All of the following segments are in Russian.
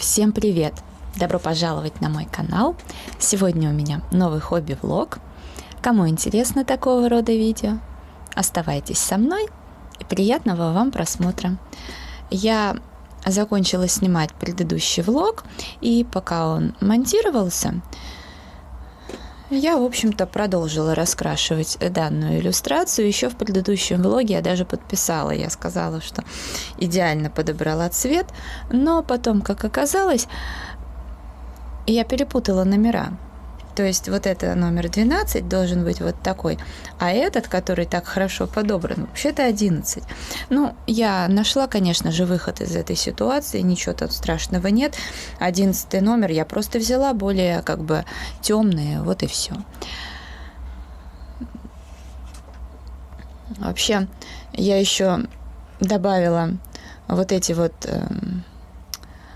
Всем привет! Добро пожаловать на мой канал. Сегодня у меня новый хобби-влог. Кому интересно такого рода видео, оставайтесь со мной и приятного вам просмотра. Я закончила снимать предыдущий влог, и пока он монтировался, я, в общем-то, продолжила раскрашивать данную иллюстрацию. Еще в предыдущем влоге я даже подписала. Я сказала, что идеально подобрала цвет, но потом, как оказалось, я перепутала номера. То есть вот это номер 12 должен быть вот такой, а этот, который так хорошо подобран, вообще-то 11. Ну, я нашла, конечно же, выход из этой ситуации, ничего тут страшного нет. 11 номер я просто взяла более как бы темные, вот и все. Вообще, я еще добавила вот эти вот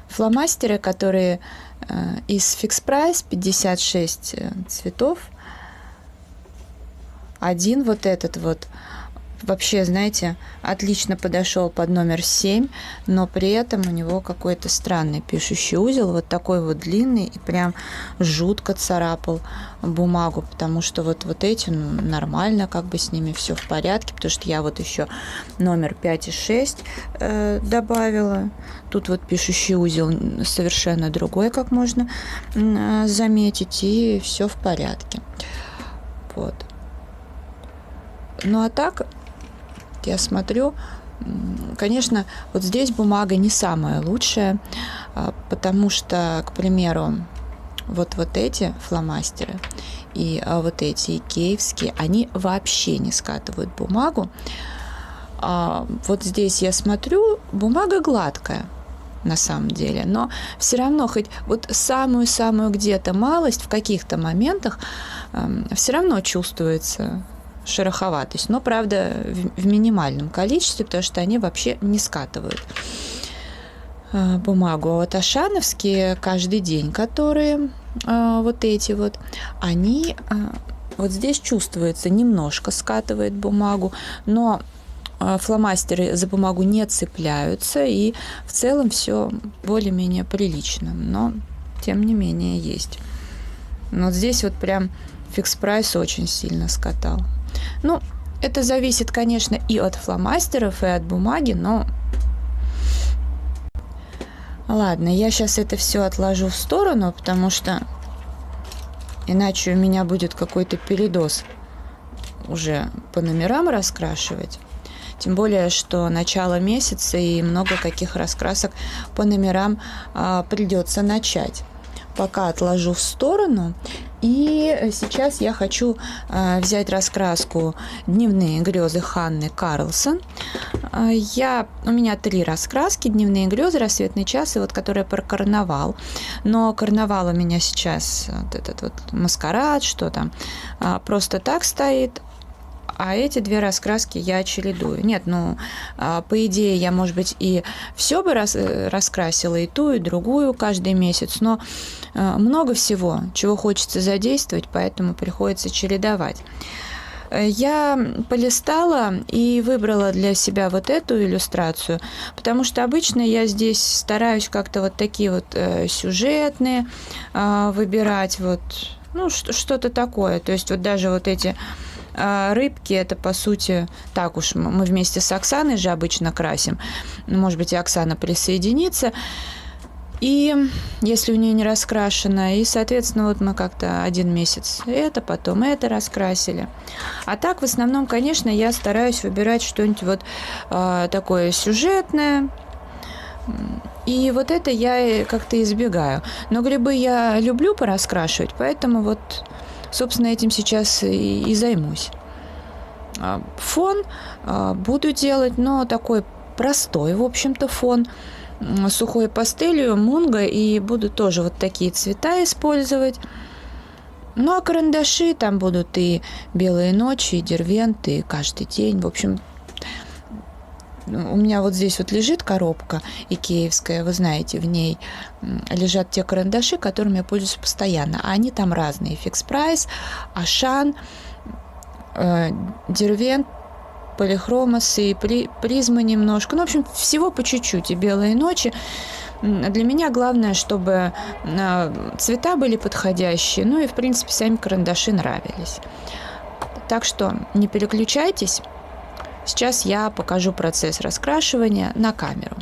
фломастеры, которые из Fix Price, 56 цветов. Один вот этот вот вообще, знаете, отлично подошел под номер 7, но при этом у него какой-то странный пишущий узел, вот такой вот длинный, и прям жутко царапал бумагу, потому что вот эти, ну, нормально, как бы с ними все в порядке, потому что я вот еще номер 5 и 6 добавила. Тут вот пишущий узел совершенно другой, как можно заметить, и все в порядке. Вот. Ну а так, я смотрю, конечно, вот здесь бумага не самая лучшая, потому что, к примеру, вот эти фломастеры и вот эти икеевские, они вообще не скатывают бумагу. Вот здесь я смотрю, бумага гладкая на самом деле, но все равно хоть вот самую-самую где-то малость в каких-то моментах все равно чувствуется шероховатость, но, правда, в минимальном количестве, потому что они вообще не скатывают бумагу. А вот ашановские каждый день, которые вот эти вот, они вот здесь чувствуется, немножко скатывает бумагу, но фломастеры за бумагу не цепляются, и в целом все более-менее прилично, но тем не менее есть. Но вот здесь вот прям Fix Price очень сильно скатал. Ну, это зависит, конечно, и от фломастеров, и от бумаги, но... Ладно, я сейчас это все отложу в сторону, потому что иначе у меня будет какой-то передоз уже по номерам раскрашивать. Тем более, что начало месяца и много каких раскрасок по номерам придется начать. Пока отложу в сторону. И сейчас я хочу взять раскраску «Дневные грезы» Ханны Карлсон. У меня 3 раскраски: «Дневные грезы», «Рассветный час» и вот которая про карнавал. Но карнавал у меня сейчас, вот этот вот маскарад, что там, просто так стоит. А эти 2 раскраски я чередую. Нет, ну, по идее, я, может быть, и все бы раскрасила, и ту, и другую каждый месяц, но много всего, чего хочется задействовать, поэтому приходится чередовать. Я полистала и выбрала для себя вот эту иллюстрацию, потому что обычно я здесь стараюсь как-то вот такие вот сюжетные выбирать, вот, ну, что-то такое. То есть вот даже вот эти... рыбки, это, по сути, так уж мы вместе с Оксаной же обычно красим. Может быть, и Оксана присоединится. И если у нее не раскрашено, и, соответственно, вот мы как-то один месяц это, потом это раскрасили. А так, в основном, конечно, я стараюсь выбирать что-нибудь вот такое сюжетное. И вот это я как-то избегаю. Но грибы я люблю пораскрашивать, поэтому вот... собственно, этим сейчас и займусь. Фон буду делать, но такой простой, в общем-то, фон. Сухой пастелью, мунго, и буду тоже вот такие цвета использовать. Ну, а карандаши там будут и белые ночи, и дервент, и каждый день. В общем, у меня вот здесь вот лежит коробка икеевская, вы знаете, в ней лежат те карандаши, которыми я пользуюсь постоянно. А они там разные. Fix Price, Ашан, Дервент, Полихромос и Призма немножко. Ну, в общем, всего по чуть-чуть. И белые ночи. Для меня главное, чтобы цвета были подходящие, ну и, в принципе, сами карандаши нравились. Так что не переключайтесь. Сейчас я покажу процесс раскрашивания на камеру.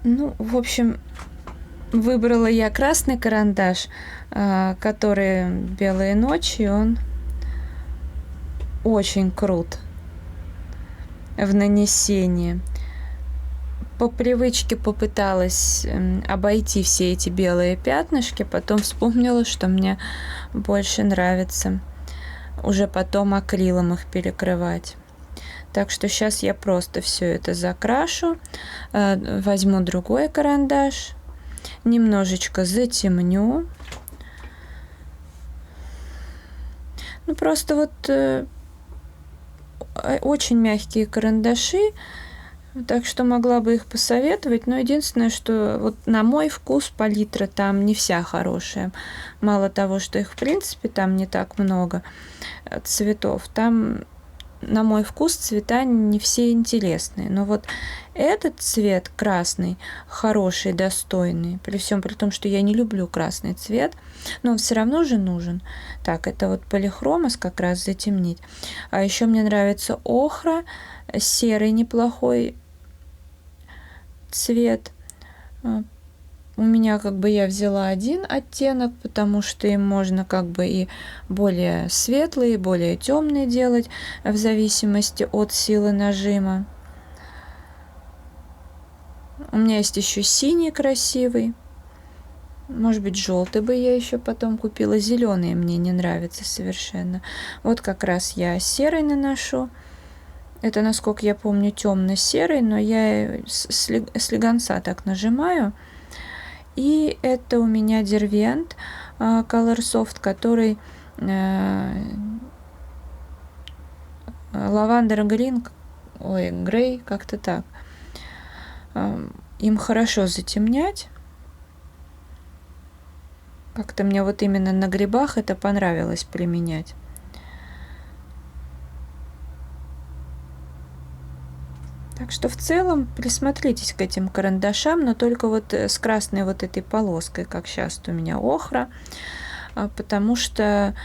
Ну, в общем, выбрала я красный карандаш, который «Белые ночи». Он очень крут в нанесении. По привычке попыталась обойти все эти белые пятнышки, потом вспомнила, что мне больше нравится уже потом акрилом их перекрывать. Так что сейчас я просто все это закрашу, возьму другой карандаш, немножечко затемню. Ну, просто вот очень мягкие карандаши, так что могла бы их посоветовать, но единственное, что вот на мой вкус палитра там не вся хорошая. Мало того, что их в принципе там не так много цветов, там на мой вкус цвета не все интересные. Но вот этот цвет красный хороший, достойный, при всем при том, что я не люблю красный цвет, но он все равно же нужен. Так, это вот полихромос как раз затемнить. А еще мне нравится охра, серый неплохой цвет. У меня как бы я взяла один оттенок, потому что им можно как бы и более светлый, и более темный делать в зависимости от силы нажима. У меня есть еще синий красивый. Может быть, желтый бы я еще потом купила. Зеленый мне не нравится совершенно. Вот как раз я серый наношу. Это, насколько я помню, темно-серый, но я с легонца так нажимаю. И это у меня Derwent Colorsoft, который Lavender Green, Grey, как-то так. Им хорошо затемнять. Как-то мне вот именно на грибах это понравилось применять. Так что в целом присмотритесь к этим карандашам, но только вот с красной вот этой полоской, как сейчас у меня охра, потому что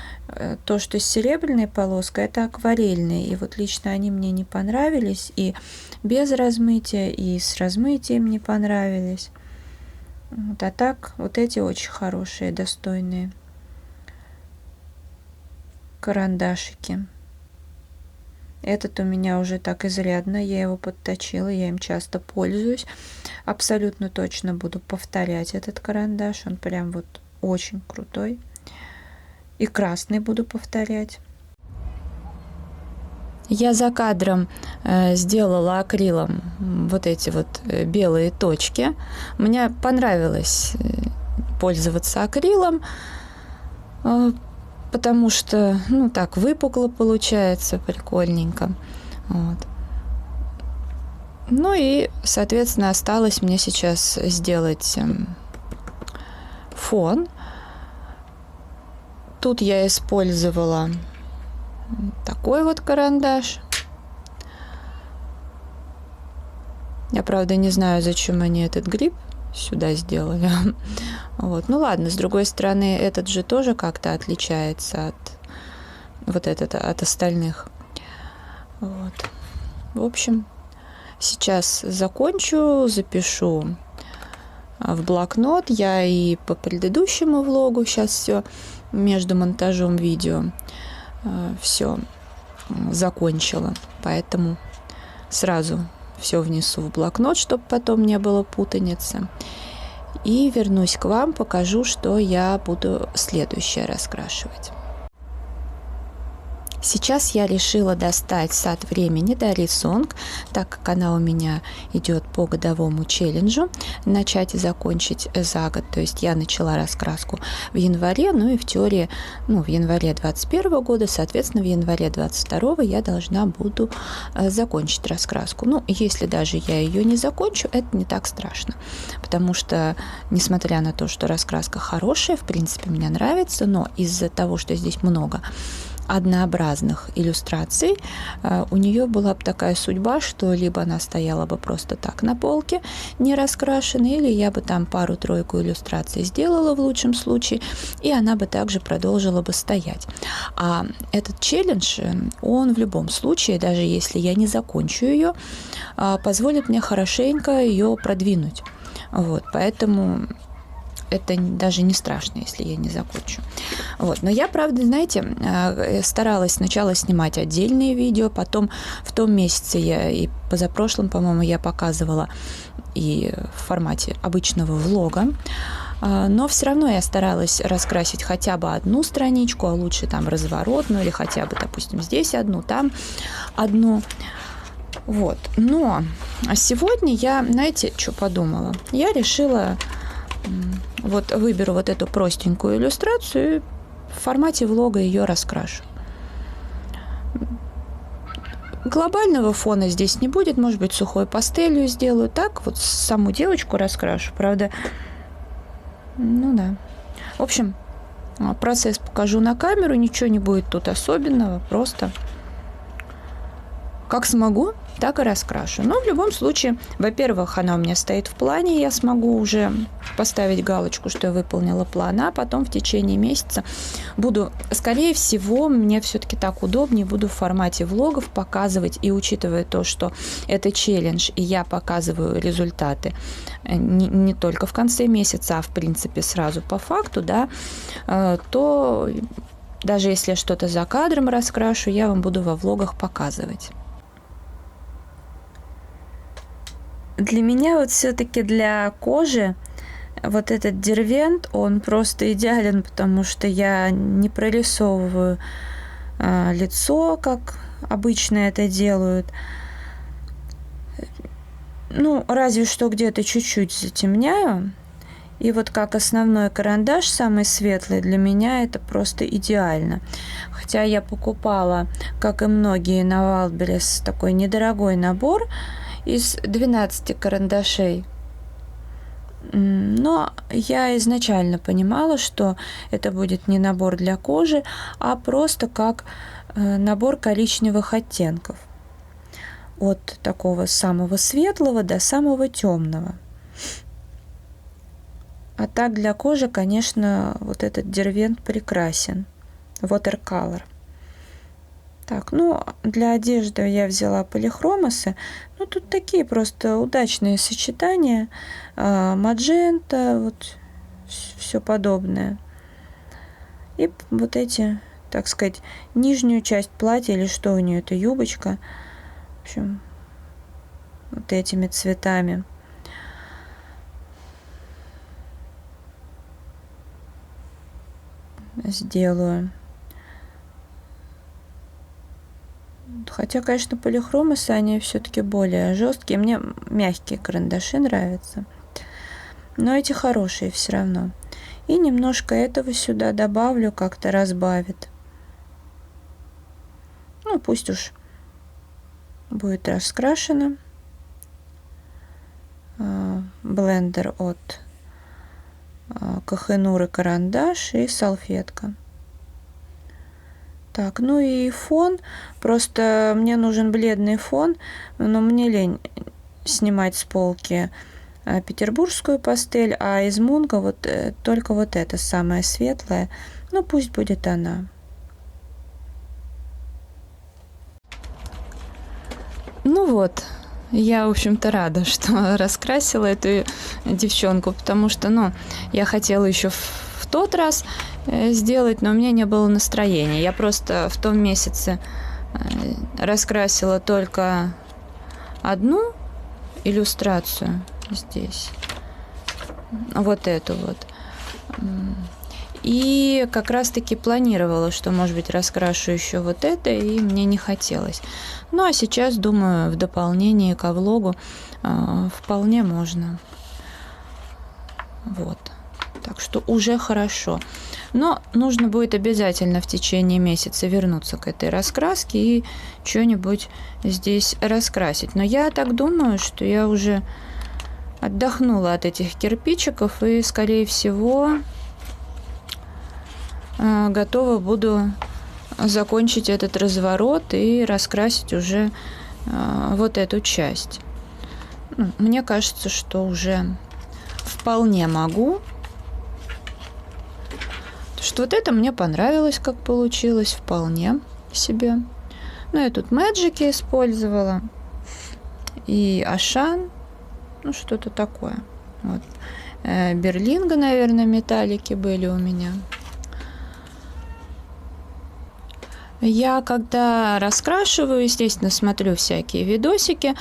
то, что с серебряной полоской, это акварельные, и вот лично они мне не понравились, и без размытия, и с размытием не понравились. Вот, а так вот эти очень хорошие, достойные карандашики. Этот у меня уже так изрядно, я его подточила, я им часто пользуюсь. Абсолютно точно буду повторять этот карандаш, он прям вот очень крутой. И красный буду повторять. Я за кадром сделала акрилом вот эти вот белые точки. Мне понравилось пользоваться акрилом, потому что, ну, так выпукло получается, прикольненько. Вот. Ну и, соответственно, осталось мне сейчас сделать фон. Тут я использовала такой вот карандаш. Я, правда, не знаю, зачем они этот гриб сюда сделали. Вот. Ну ладно, с другой стороны, этот же тоже как-то отличается от остальных. Вот. В общем, сейчас закончу, запишу в блокнот. Я и по предыдущему влогу сейчас все между монтажом видео все закончила. Поэтому сразу все внесу в блокнот, чтобы потом не было путаницы. И вернусь к вам, покажу, что я буду следующее раскрашивать. Сейчас я решила достать «Сад времени» Дарьи Сонг, так как она у меня идет по годовому челленджу, начать и закончить за год. То есть я начала раскраску в январе, ну и в теории, в январе 2021 года, соответственно, в январе 2022 я должна буду закончить раскраску. Ну, если даже я ее не закончу, это не так страшно, потому что, несмотря на то, что раскраска хорошая, в принципе, мне нравится, но из-за того, что здесь много однообразных иллюстраций, у нее была бы такая судьба, что либо она стояла бы просто так на полке, не раскрашенной, или я бы там пару-тройку иллюстраций сделала в лучшем случае, и она бы также продолжила бы стоять. А этот челлендж, он в любом случае, даже если я не закончу ее, позволит мне хорошенько ее продвинуть. Вот, поэтому это даже не страшно, если я не закончу. Вот. Но я, правда, знаете, старалась сначала снимать отдельные видео, потом в том месяце я и позапрошлом, по-моему, я показывала и в формате обычного влога, но все равно я старалась раскрасить хотя бы одну страничку, а лучше там разворотную, или хотя бы, допустим, здесь одну, там одну. Вот. Но сегодня я, знаете, что подумала? Я решила, вот выберу вот эту простенькую иллюстрацию и в формате влога ее раскрашу. Глобального фона здесь не будет, может быть, сухой пастелью сделаю. Так, вот саму девочку раскрашу, правда. Ну да. В общем, процесс покажу на камеру, ничего не будет тут особенного, просто как смогу, так и раскрашу. Но в любом случае, во-первых, она у меня стоит в плане, я смогу уже поставить галочку, что я выполнила план, а потом в течение месяца буду, скорее всего, мне все-таки так удобнее, буду в формате влогов показывать, и учитывая то, что это челлендж, и я показываю результаты не только в конце месяца, а в принципе сразу по факту, да, то даже если я что-то за кадром раскрашу, я вам буду во влогах показывать. Для меня вот все-таки для кожи вот этот дервент, он просто идеален, потому что я не прорисовываю лицо, как обычно это делают. Ну, разве что где-то чуть-чуть затемняю. И вот как основной карандаш, самый светлый, для меня это просто идеально. Хотя я покупала, как и многие, на Wildberries такой недорогой набор из 12 карандашей. Но я изначально понимала, что это будет не набор для кожи, а просто как набор коричневых оттенков. От такого самого светлого до самого темного. А так для кожи, конечно, вот этот дервент прекрасен. Watercolor. Так, ну, для одежды я взяла полихромосы. Ну, тут такие просто удачные сочетания. Маджента, вот все подобное. И вот эти, так сказать, нижнюю часть платья, или что у нее, это юбочка. В общем, вот этими цветами. Сделаю. Хотя, конечно, полихромосы, они все-таки более жесткие. Мне мягкие карандаши нравятся. Но эти хорошие все равно. И немножко этого сюда добавлю, как-то разбавит. Ну, пусть уж будет раскрашено. Блендер от Kohinoor карандаш и салфетка. Так, ну и фон. Просто мне нужен бледный фон, но мне лень снимать с полки петербургскую пастель, а из Мунка вот только вот эта самая светлая. Ну, пусть будет она. Ну вот, я, в общем-то, рада, что раскрасила эту девчонку, потому что, ну, я хотела еще в тот раз сделать, но у меня не было настроения. Я просто в том месяце раскрасила только одну иллюстрацию здесь, вот эту вот. И как раз-таки планировала, что, может быть, раскрашу еще вот это, и мне не хотелось. Ну, а сейчас, думаю, в дополнение ко влогу вполне можно. Вот. Так что уже хорошо. Но нужно будет обязательно в течение месяца вернуться к этой раскраске и что-нибудь здесь раскрасить. Но я так думаю, что я уже отдохнула от этих кирпичиков и, скорее всего, готова буду закончить этот разворот и раскрасить уже вот эту часть. Мне кажется, что уже вполне могу. Что вот это мне понравилось, как получилось, вполне себе. Ну, я тут мэджики использовала. И Ашан. Ну, что-то такое. Вот. Берлинга, наверное, металлики были у меня. Я, когда раскрашиваю, естественно, смотрю всякие видосики,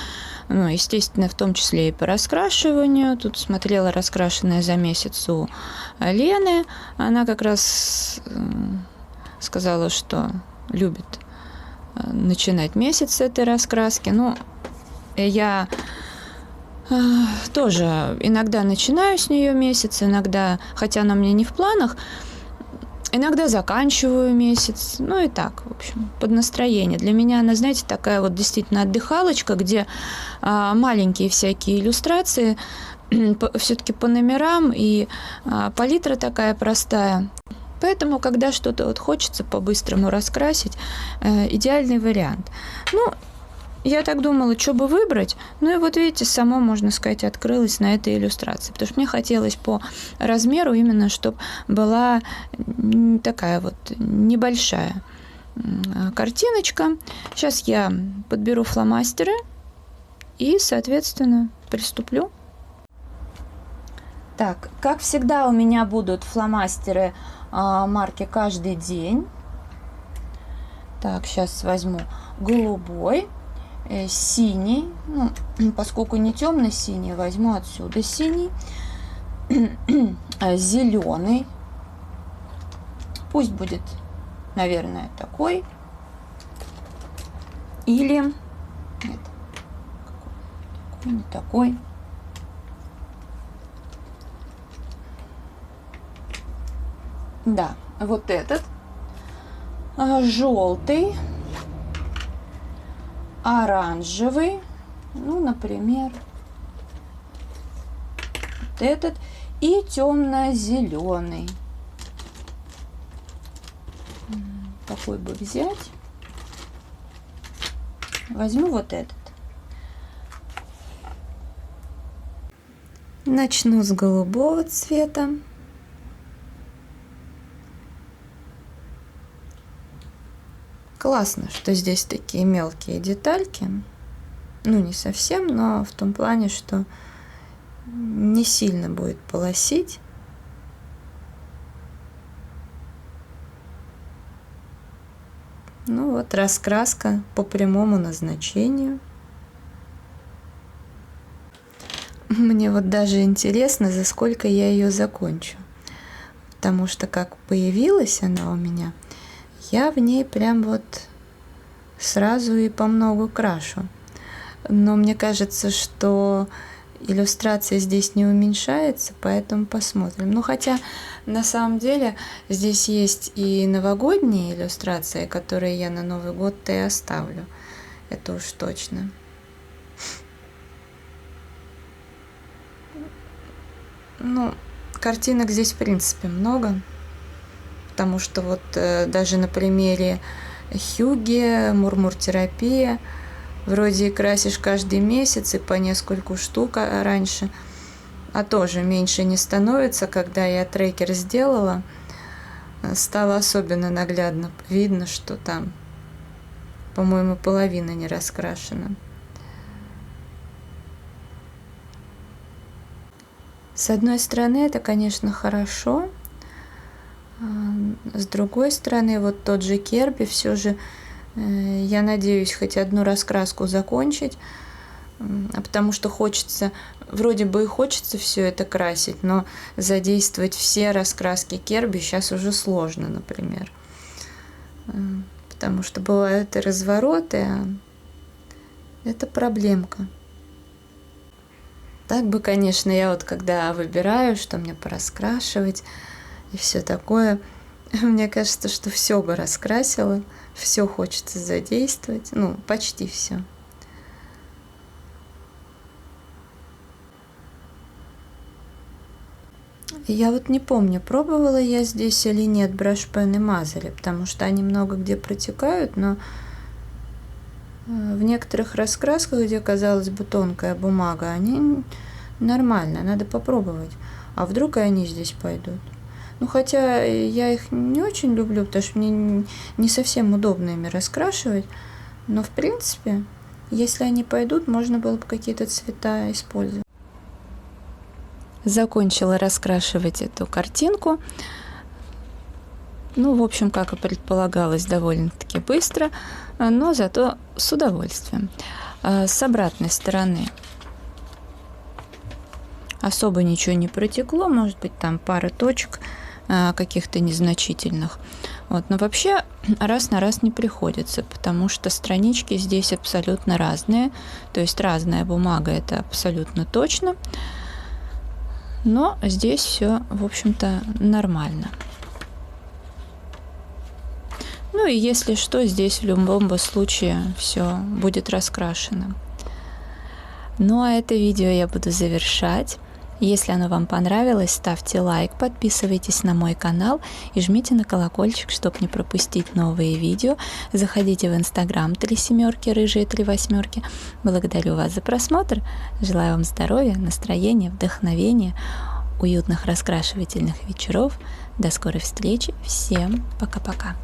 ну, естественно, в том числе и по раскрашиванию. Тут смотрела раскрашенное за месяц у Лены. Она как раз сказала, что любит начинать месяц с этой раскраски. Ну, я тоже иногда начинаю с нее месяц, иногда, хотя она у меня не в планах, иногда заканчиваю месяц, ну и так, в общем, под настроение. Для меня она, знаете, такая вот действительно отдыхалочка, где маленькие всякие иллюстрации, все-таки по номерам, и палитра такая простая. Поэтому, когда что-то вот хочется по-быстрому раскрасить, идеальный вариант. Ну, я так думала, что бы выбрать. Ну и вот видите, само, можно сказать, открылось на этой иллюстрации. Потому что мне хотелось по размеру именно, чтобы была такая вот небольшая картиночка. Сейчас я подберу фломастеры и, соответственно, приступлю. Так, как всегда, у меня будут фломастеры марки «Каждый день». Так, сейчас возьму голубой. Синий, ну, поскольку не темно-синий, возьму отсюда синий, зеленый, пусть будет, наверное, такой, или нет, не такой, да, вот этот, желтый, оранжевый, ну, например, вот этот, и темно-зеленый. Какой бы взять? Возьму вот этот. Начну с голубого цвета. Классно, что здесь такие мелкие детальки. Ну, не совсем, но в том плане, что не сильно будет полосить. Ну вот, раскраска по прямому назначению. Мне вот даже интересно, за сколько я ее закончу. Потому что как появилась она у меня, я в ней прям вот сразу и по много крашу. Но мне кажется, что иллюстрация здесь не уменьшается, поэтому посмотрим. Ну, хотя на самом деле здесь есть и новогодние иллюстрации, которые я на Новый год-то и оставлю. Это уж точно. Ну, картинок здесь в принципе много. Потому что вот даже на примере Хюгге, Мурмур-терапия, вроде и красишь каждый месяц и по нескольку штук раньше, а тоже меньше не становится. Когда я трекер сделала, стало особенно наглядно видно, что там, по-моему, половина не раскрашена. С одной стороны, это, конечно, хорошо. С другой стороны, вот тот же Керби, все же я надеюсь хоть одну раскраску закончить, потому что хочется, вроде бы и хочется все это красить, но задействовать все раскраски Керби сейчас уже сложно, например. Потому что бывают и развороты, а это проблемка. Так бы, конечно, я вот когда выбираю, что мне пораскрашивать, и все такое. Мне кажется, что все бы раскрасила, все хочется задействовать, ну, почти все. Я вот не помню, пробовала я здесь или нет браш-пен и мазали, потому что они много где протекают, но в некоторых раскрасках, где, казалось бы, тонкая бумага, они нормально, надо попробовать. А вдруг и они здесь пойдут? Ну, хотя я их не очень люблю, потому что мне не совсем удобно ими раскрашивать. Но, в принципе, если они пойдут, можно было бы какие-то цвета использовать. Закончила раскрашивать эту картинку. Ну, в общем, как и предполагалось, довольно-таки быстро, но зато с удовольствием. С обратной стороны особо ничего не протекло, может быть, там пара точек каких-то незначительных. Вот. Но вообще раз на раз не приходится, потому что странички здесь абсолютно разные. То есть разная бумага, это абсолютно точно. Но здесь все, в общем-то, нормально. Ну и если что, здесь в любом бы случае все будет раскрашено. Ну а это видео я буду завершать. Если оно вам понравилось, ставьте лайк, подписывайтесь на мой канал и жмите на колокольчик, чтобы не пропустить новые видео. Заходите в Instagram 37, рыжие 38. Благодарю вас за просмотр. Желаю вам здоровья, настроения, вдохновения, уютных раскрашивательных вечеров. До скорой встречи. Всем пока-пока.